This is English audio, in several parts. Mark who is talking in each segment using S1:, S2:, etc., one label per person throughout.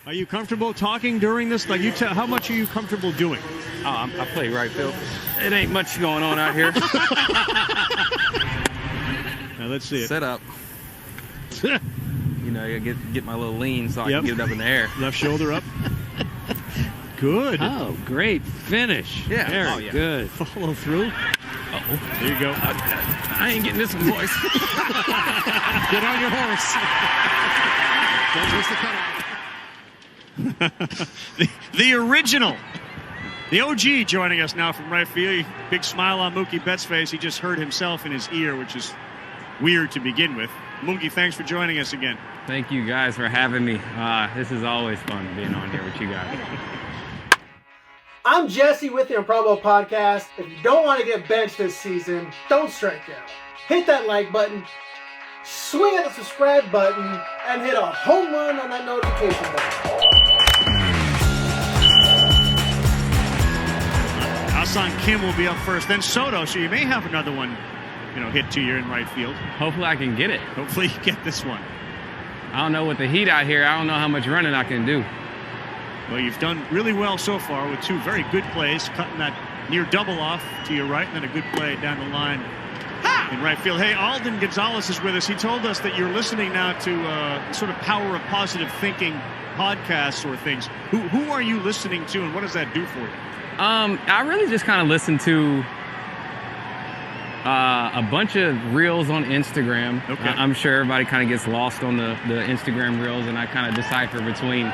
S1: Are you comfortable talking during this? Like, how much are you comfortable doing?
S2: I play right field. It ain't much going on out here.
S1: Now let's see it.
S2: Set up. You know, I get my little lean so I can get it up in the air.
S1: Left shoulder up. Good.
S3: Oh, great finish.
S2: Yeah.
S3: Very good.
S1: Follow through. Uh-oh. There you go.
S2: I ain't getting this one, boys.
S1: Get on your horse.
S4: Don't miss the cutoff.
S1: the original. The OG joining us now from right field. Big smile on Mookie Betts' face. He just heard himself in his ear, which is weird to begin with. Mookie, thanks for joining us again.
S2: Thank you guys for having me. This is always fun being on here with you guys.
S5: I'm Jesse with the Improbable Podcast. If you don't want to get benched this season, don't strike out. Hit that like button, swing at the subscribe button, and hit a home run on that notification button.
S1: Hassan Kim will be up first, then Soto, so you may have another one, hit to you in right field.
S2: Hopefully I can get it.
S1: Hopefully you get this one.
S2: I don't know with the heat out here. I don't know how much running I can do.
S1: Well, you've done really well so far with two very good plays, cutting that near double off to your right, and then a good play down the line in right field. Hey, Alden Gonzalez is with us. He told us that you're listening now to sort of Power of Positive Thinking podcasts or things. Who are you listening to, and what does that do for you?
S2: I really just kind of listen to a bunch of reels on Instagram.
S1: Okay.
S2: I'm sure everybody kind of gets lost on the Instagram reels, and I kind of decipher between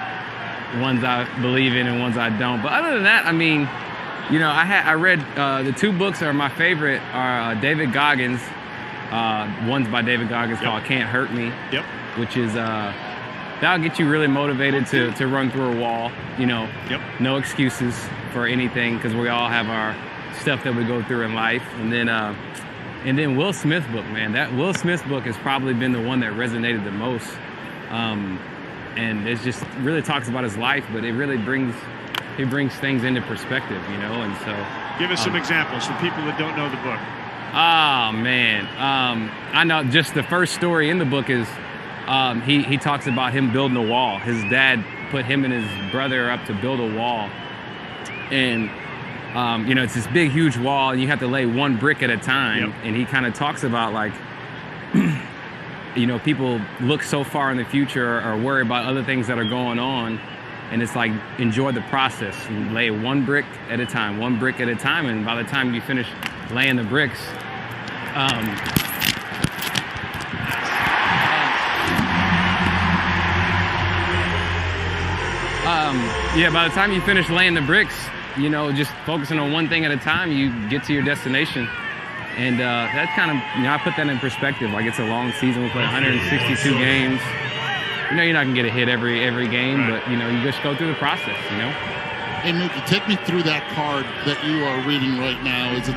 S2: ones I believe in and ones I don't. But other than that, I mean, I read the two books are my favorite are David Goggins. One's by David Goggins called Can't Hurt Me, which is that'll get you really motivated to run through a wall. No excuses for anything, because we all have our stuff that we go through in life. And then Will Smith's book, man. That Will Smith's book has probably been the one that resonated the most. And it just really talks about his life, but it really brings things into perspective, and so.
S1: Give us some examples for people that don't know the book.
S2: Oh man, I know just the first story in the book is he talks about him building a wall. His dad put him and his brother up to build a wall, and it's this big, huge wall, and you have to lay one brick at a time. And he kind of talks about like. People look so far in the future or worry about other things that are going on, and it's like, enjoy the process and lay one brick at a time, and by the time you finish laying the bricks, by the time you finish laying the bricks, just focusing on one thing at a time, you get to your destination. And that kind of, I put that in perspective. Like, it's a long season. We play 162 games. You're not going to get a hit every game, but, you just go through the process,
S4: Hey, Mookie, take me through that card that you are reading right now. Is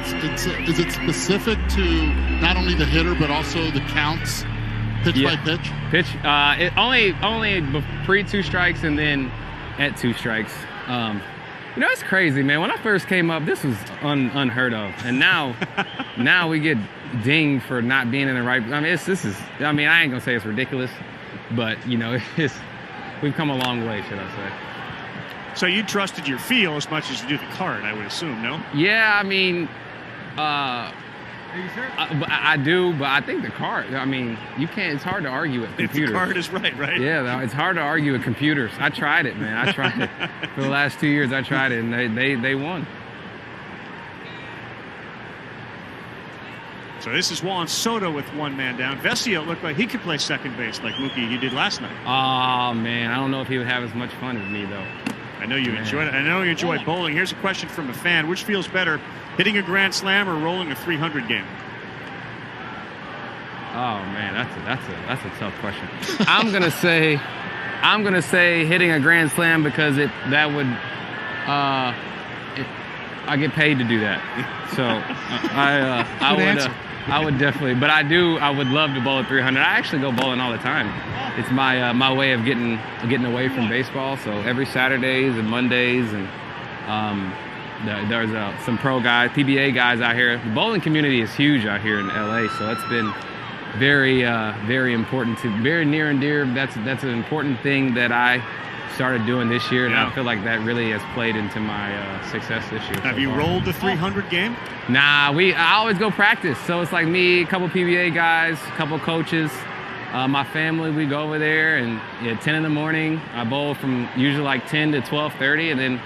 S4: it specific to not only the hitter, but also the counts, pitch by pitch? Only pre 2 strikes and then at 2 strikes. It's crazy, man. When I first came up, this was unheard of, and now we get dinged for not being in the right. I mean, I ain't gonna say it's ridiculous, but we've come a long way, should I say?
S1: So you trusted your feel as much as you do the card, I would assume, no?
S2: Yeah, I mean, I do, but I think the card. I mean, you can't. It's hard to argue with computers.
S1: If the card is right?
S2: Yeah, it's hard to argue with computers. I tried it, man. I tried it for the last 2 years. I tried it, and they won.
S1: So this is Juan Soto with one man down. Vesio looked like he could play second base like Mookie he did last night.
S2: Oh man, I don't know if he would have as much fun as me though.
S1: I know you enjoy it. I know you enjoy bowling. Here's a question from a fan: which feels better, hitting a grand slam or rolling a 300 game?
S2: Oh man, that's a tough question. I'm gonna say hitting a grand slam, because I get paid to do that. So I would definitely, but I would love to bowl at 300. I actually go bowling all the time. It's my way of getting away from baseball. So every Saturdays and Mondays, and there's some pro guys, PBA guys out here. The bowling community is huge out here in LA, so that's been very important very near and dear. That's an important thing that I started doing this year, and
S1: Yeah.
S2: I feel like that really has played into my success this year.
S1: Have
S2: so
S1: you
S2: far.
S1: rolled the 300 game?
S2: Nah, I always go practice. So it's like me, a couple PBA guys, a couple coaches, my family. We go over there, and 10 in the morning. I bowl from usually like 10 to 12:30, and then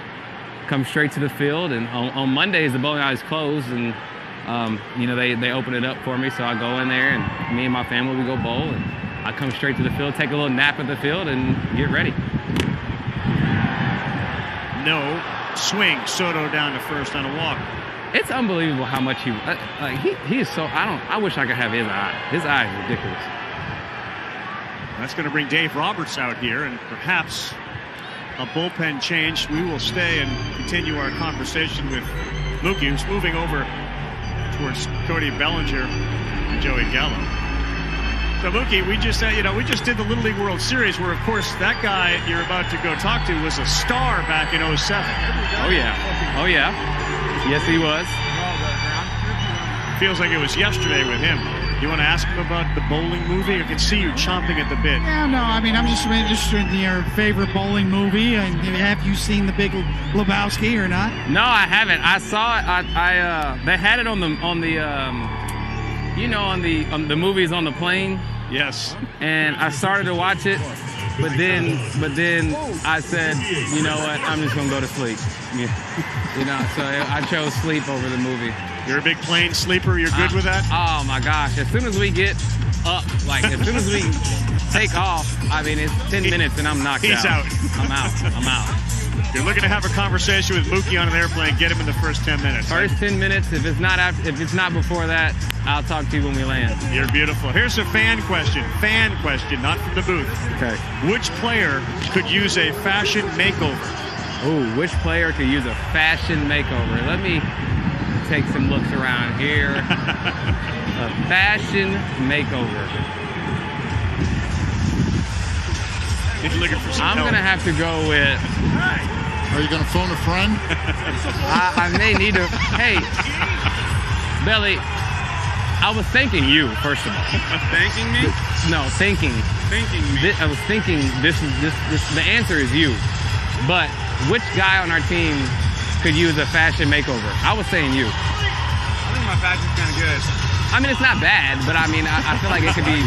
S2: come straight to the field. And on Mondays, the bowling alley is closed, and they open it up for me. So I go in there, and me and my family, we go bowl, and I come straight to the field, take a little nap at the field, and get ready.
S1: No swing. Soto down to first on a walk.
S2: It's unbelievable how much he is so. I wish I could have his eye. His eye is ridiculous.
S1: That's going to bring Dave Roberts out here, and perhaps a bullpen change. We will stay and continue our conversation with Mookie, who's moving over towards Cody Bellinger and Joey Gallo. So Mookie, we just did the Little League World Series, where of course that guy you're about to go talk to was a star back in '07.
S2: Oh yeah. Yes, he was.
S1: Feels like it was yesterday with him. You want to ask him about the bowling movie? I can see you chomping at the bit.
S6: Yeah, no, I mean, I'm just interested in your favorite bowling movie. And have you seen The Big Lebowski or not?
S2: No, I haven't. I saw it. They had it on the movies on the plane.
S1: Yes.
S2: And I started to watch it, but then I said, you know what? I'm just gonna go to sleep. Yeah. So I chose sleep over the movie.
S1: You're a big plane sleeper. You're good with that?
S2: Oh my gosh! As soon as we get up, as soon as we take off, I mean, it's 10 minutes and I'm knocked out.
S1: He's out.
S2: I'm out.
S1: If you're looking to have a conversation with Mookie on an airplane, get him in the first 10 minutes.
S2: First 10 minutes. If it's not before that, I'll talk to you when we land.
S1: You're beautiful. Here's a fan question, not from the booth.
S2: Okay.
S1: Which player could use a fashion makeover?
S2: Ooh, which player could use a fashion makeover? Let me take some looks around here. A fashion makeover.
S1: If you're looking for some
S2: I'm
S1: help.
S2: gonna have to go with.
S4: Are you going to phone a friend?
S2: I may need to. Hey, Belly. I was thanking you first of all.
S3: Thanking me?
S2: No, thinking.
S3: Thanking me.
S2: I was thinking this. The answer is you. But which guy on our team could use a fashion makeover? I was saying you.
S3: I think my fashion's kind of good.
S2: I mean, it's not bad, but I mean, I feel like it could be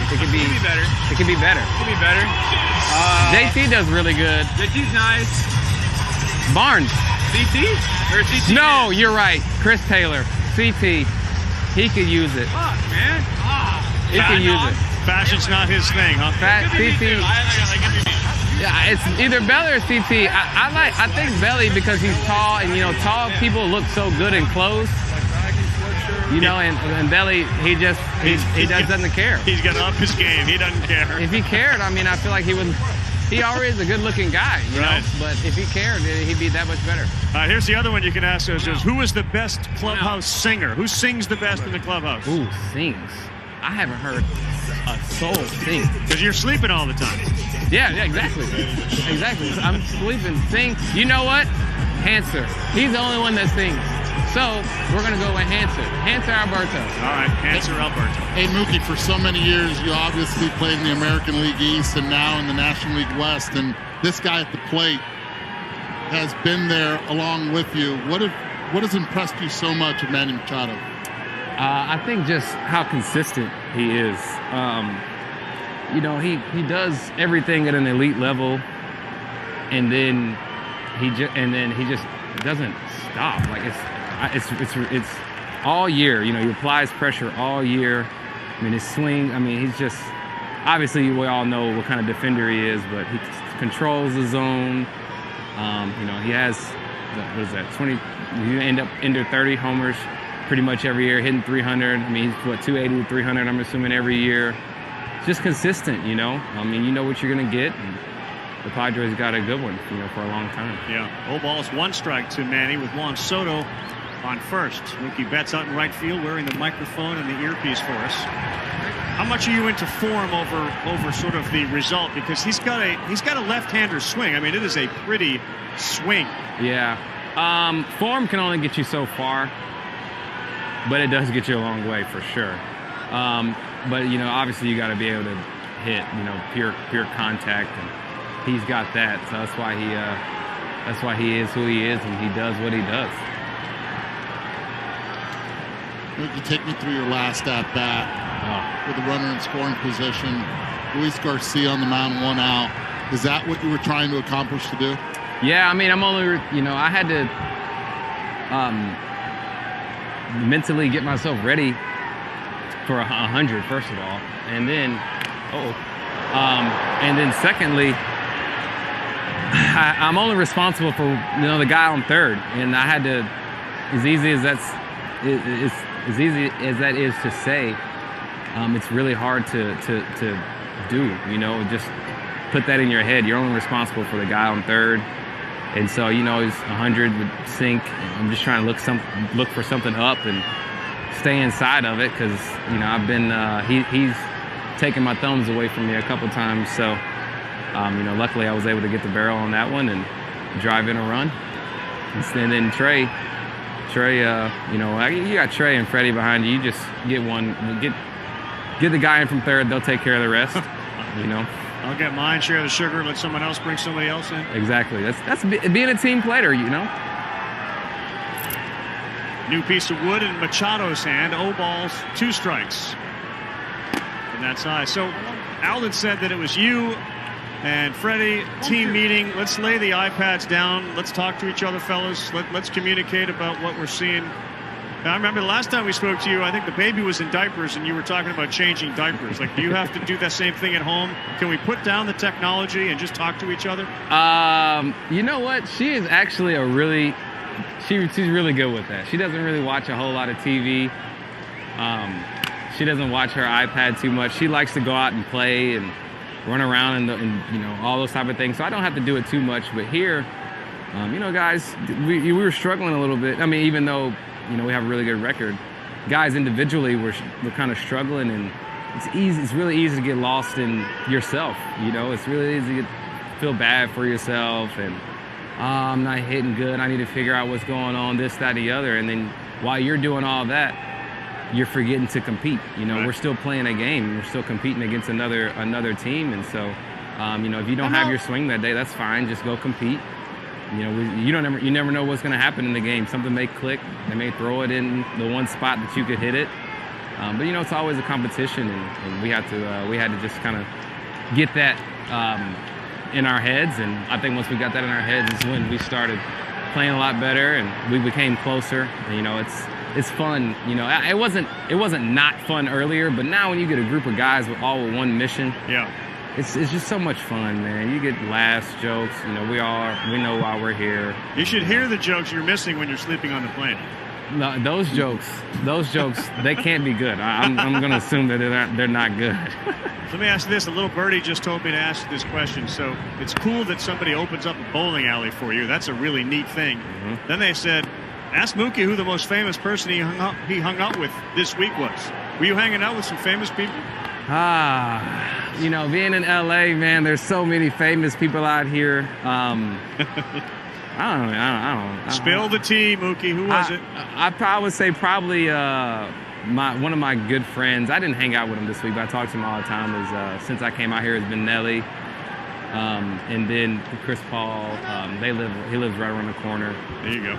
S3: better.
S2: It could be better.
S3: Could be better.
S2: JT does really good.
S3: JT's nice.
S2: Barnes.
S3: CT? Or CT?
S2: No, you're right. Chris Taylor. CT. He could use it.
S3: Fuck, man.
S2: He could use it.
S1: Fashion's not his thing, huh?
S2: CT. Yeah, it's either Belly or CT. I think Belly because he's tall, and tall people look so good in clothes. And Belly, he doesn't care.
S1: He's gonna up his game. He doesn't care.
S2: If he cared, I mean, I feel like he would. He already is a good-looking guy, you know. But if he cared, he'd be that much better.
S1: Here's the other one you can ask us: is who is the best clubhouse singer? Who sings the best in the clubhouse?
S2: Ooh, sings. I haven't heard a soul sing.
S1: Because you're sleeping all the time.
S2: Yeah, exactly. I'm sleeping. Sing. You know what? Hanser. He's the only one that sings. So we're gonna go with Hanser. Hanser Alberto.
S1: All right, Hanser Alberto.
S4: Hey Mookie, for so many years you obviously played in the American League East and now in the National League West, and this guy at the plate has been there along with you. What has impressed you so much of Manny Machado?
S2: I think just how consistent he is. He does everything at an elite level, and then he just doesn't stop. Like it's all year. He applies pressure all year. I mean, his swing. I mean, he's just obviously we all know what kind of defender he is, but he controls the zone. He has what is that 20? You end up under 30 homers pretty much every year, hitting 300. I mean, he's 280 to 300. I'm assuming every year. Just consistent, I mean, you know what you're gonna get. And the Padres got a good one, for a long time.
S1: Yeah. 0 balls, 1 strike to Manny with Juan Soto on first. Mookie Betts out in right field wearing the microphone and the earpiece for us. How much are you into form over sort of the result? Because he's got a left-hander swing. I mean, it is a pretty swing.
S2: Yeah. Form can only get you so far, but it does get you a long way for sure. But obviously you got to be able to hit, pure contact. And he's got that. So that's why he is who he is, and he does what he does.
S4: You take me through your last at bat with a runner in scoring position. Luis Garcia on the mound, 1 out. Is that what you were trying to accomplish to do?
S2: Yeah, I mean, I'm only, I had to mentally get myself ready for 100, first of all, and then, secondly, I'm only responsible for the guy on third, and I had to, as easy as that is to say, it's really hard to do. Just put that in your head. You're only responsible for the guy on third. And so, he's 100 would sink. I'm just trying to look for something up and stay inside of it because, I've been, he's taken my thumbs away from me a couple times. So, luckily I was able to get the barrel on that one and drive in a run. And then Trey, you got Trey and Freddie behind you. You just get the guy in from third. They'll take care of the rest,
S1: I'll get mine, share the sugar, let someone else bring somebody else in.
S2: Exactly. That's being a team player,
S1: New piece of wood in Machado's hand. 0 balls, 2 strikes. And that's high. So Alden said that it was you and Freddie, team meeting. Let's lay the iPads down. Let's talk to each other, fellas. Let's communicate about what we're seeing. Now, I remember the last time we spoke to you, I think the baby was in diapers and you were talking about changing diapers. Like, do you have to do that same thing at home? Can we put down the technology and just talk to each other?
S2: You know what? She is actually she's really good with that. She doesn't really watch a whole lot of TV. She doesn't watch her iPad too much. She likes to go out and play and run around and all those type of things. So I don't have to do it too much. But here, guys, we were struggling a little bit. I mean, even though we have a really good record, guys individually we're kind of struggling, and it's really easy to get lost in yourself. It's really easy to feel bad for yourself, and I'm not hitting good. I need to figure out what's going on, this, that, and the other. And then while you're doing all that, you're forgetting to compete.
S1: Right.
S2: We're still playing a game. We're still competing against another team, and so if you don't have your swing that day, that's fine. Just go compete. You never know what's going to happen in the game. Something may click. They may throw it in the one spot that you could hit it. But it's always a competition, and we had to just kind of get that in our heads. And I think once we got that in our heads is when we started playing a lot better, and we became closer. And, it's fun. It wasn't not fun earlier, but now when you get a group of guys with one mission,
S1: yeah.
S2: It's just so much fun, man. You get laughs, jokes. We know why we're here.
S1: You should hear the jokes you're missing when you're sleeping on the plane.
S2: No, those jokes, they can't be good. I'm going to assume that they're not good.
S1: Let me ask you this. A little birdie just told me to ask this question. So it's cool that somebody opens up a bowling alley for you. That's a really neat thing. Mm-hmm. Then they said, ask Mookie who the most famous person he hung out with this week was. Were you hanging out with some famous people?
S2: Being in LA, man, there's so many famous people out here. I don't know.
S1: Spill the tea, Mookie. Who was it?
S2: I would say probably one of my good friends. I didn't hang out with him this week, but I talk to him all the time. Since I came out here, has been Nelly, and then Chris Paul. He lives right around the corner.
S1: There you go.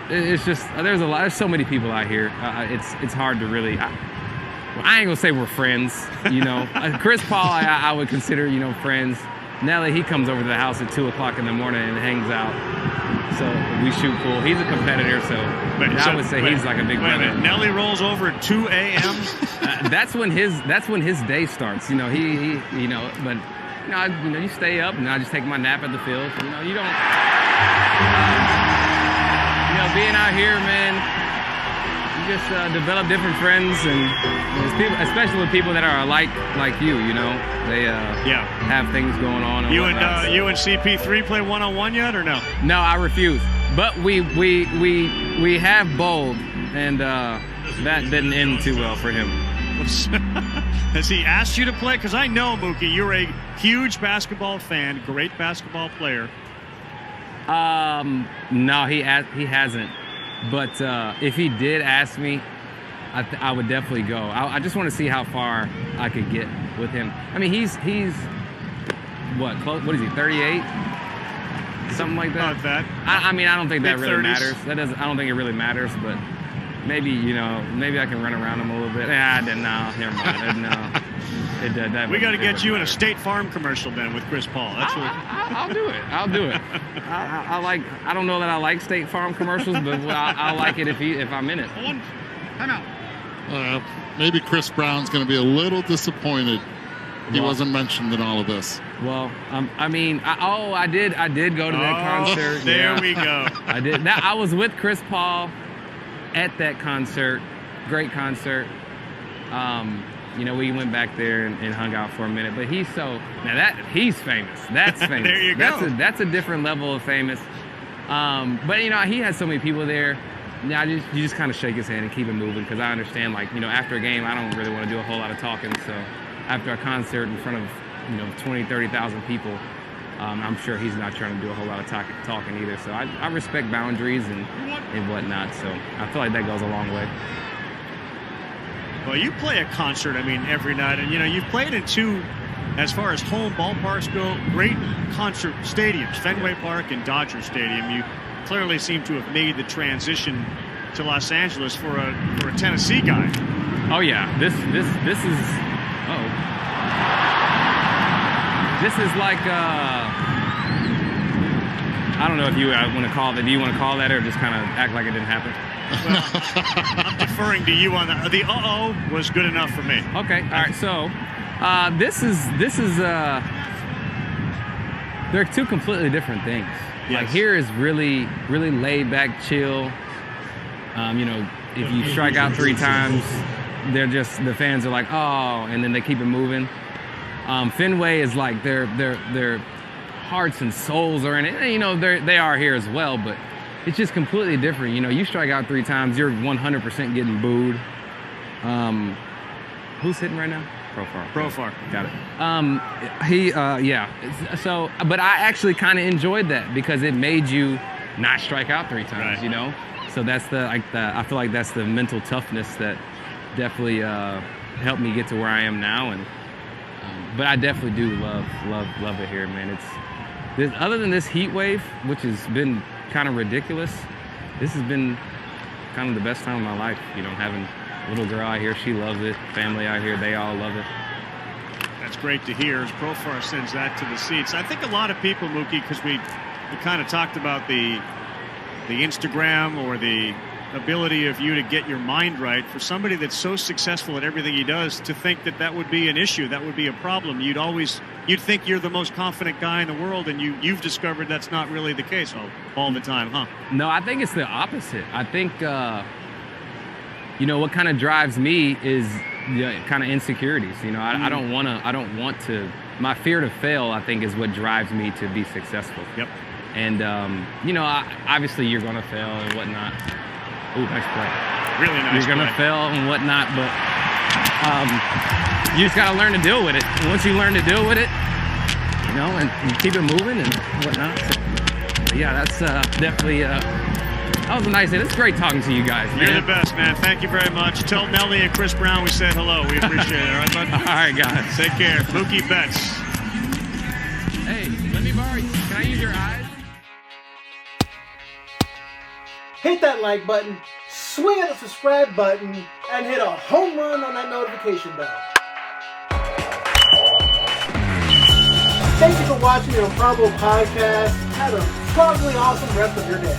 S2: It's just there's so many people out here. It's hard to really. I ain't gonna say we're friends, Chris Paul, I would consider, friends. Nelly, he comes over to the house at 2 o'clock in the morning and hangs out. So we shoot pool. He's a competitor, so I would say he's like a big brother.
S1: Nelly rolls over at 2 a.m.
S2: That's when his day starts. But you stay up, and I just take my nap at the field. You don't. Being out here, man. You just develop different friends, and people, especially with people that are like you. They have things going on. And
S1: you and CP3 play one-on-one yet, or no?
S2: No, I refuse. But we have bowled, and that didn't end too well for him.
S1: Has he asked you to play? Because I know, Mookie, you're a huge basketball fan, great basketball player.
S2: No, he hasn't. But if he did ask me, I would definitely go. I just want to see how far I could get with him. I mean, he's what is he, 38? Something like that.
S1: About that.
S2: I mean, I don't think that really
S1: Mid-30s.
S2: matters. I don't think it really matters, but maybe, maybe I can run around him a little bit. Never mind. No.
S1: We got to get you in a State Farm commercial then with Chris Paul. That's what.
S2: I'll do it. I don't know that I like State Farm commercials, but I'll like it if I'm in it.
S3: Time out.
S4: Maybe Chris Brown's going to be a little disappointed he wasn't mentioned in all of this.
S2: Well, I did go to that concert.
S1: There we go.
S2: I did. I was with Chris Paul at that concert. Great concert. We went back there and hung out for a minute. But he's famous. That's famous.
S1: There you go.
S2: That's a different level of famous. But he has so many people there. Now you just kind of shake his hand and keep it moving, because I understand, after a game, I don't really want to do a whole lot of talking. So after a concert in front of 20, 30,000 people, I'm sure he's not trying to do a whole lot of talking either. So I respect boundaries and whatnot. So I feel like that goes a long way.
S1: Well, you play a concert, every night. And, you've played in two, as far as home ballparks go, great concert stadiums, Fenway Park and Dodger Stadium. You clearly seem to have made the transition to Los Angeles for a Tennessee guy.
S2: Oh, yeah. This is like, I don't know if you want to call it. Do you want to call that, or just kind of act like it didn't happen?
S1: Well, I'm deferring to you on that. The was good enough for me.
S2: Okay. All right. So this is they're two completely different things.
S1: Yes.
S2: Like, here is really, really laid back, chill. If you strike out 3 times, the fans are like, oh, and then they keep it moving. Fenway is like their hearts and souls are in it. They are here as well, but it's just completely different. You strike out 3 times, you're 100% getting booed. Who's hitting right now? Profar. Got it. So, but I actually kind of enjoyed that, because it made you not strike out 3 times,
S1: right.
S2: So that's I feel like that's the mental toughness that definitely helped me get to where I am now. And but I definitely do love it here, man. Other than this heat wave, which has been kind of ridiculous, this has been kind of the best time of my life. Having a little girl out here, she loves it. Family out here, they all love it.
S1: That's great to hear, as Profar sends that to the seats. I think a lot of people, Mookie, because we kind of talked about the Instagram, or the ability of you to get your mind right, for somebody that's so successful at everything he does, to think that would be an issue, that would be a problem. You'd think you're the most confident guy in the world, and you've discovered that's not really the case all the time, huh?
S2: No, I think it's the opposite. I think what kind of drives me is kind of insecurities. I don't want to. My fear to fail, I think, is what drives me to be successful.
S1: Yep.
S2: And obviously you're gonna fail and whatnot. Ooh, nice play.
S1: Really nice.
S2: You're gonna fail and whatnot, but you just gotta learn to deal with it. And once you learn to deal with it, and you keep it moving and whatnot. So, yeah, that's definitely. That was a nice day. It's great talking to you guys, man.
S1: You're the best, man. Thank you very much. Tell Nelly and Chris Brown we said hello. We appreciate it. All right, bud?
S2: All right, guys.
S1: Take care. Mookie Betts.
S2: Hey, let me borrow you. Can I use your eyes?
S5: Hit that like button, swing at the subscribe button, and hit a home run on that notification bell. Thank you for watching the Improbable Podcast. Have a probably awesome rest of your day.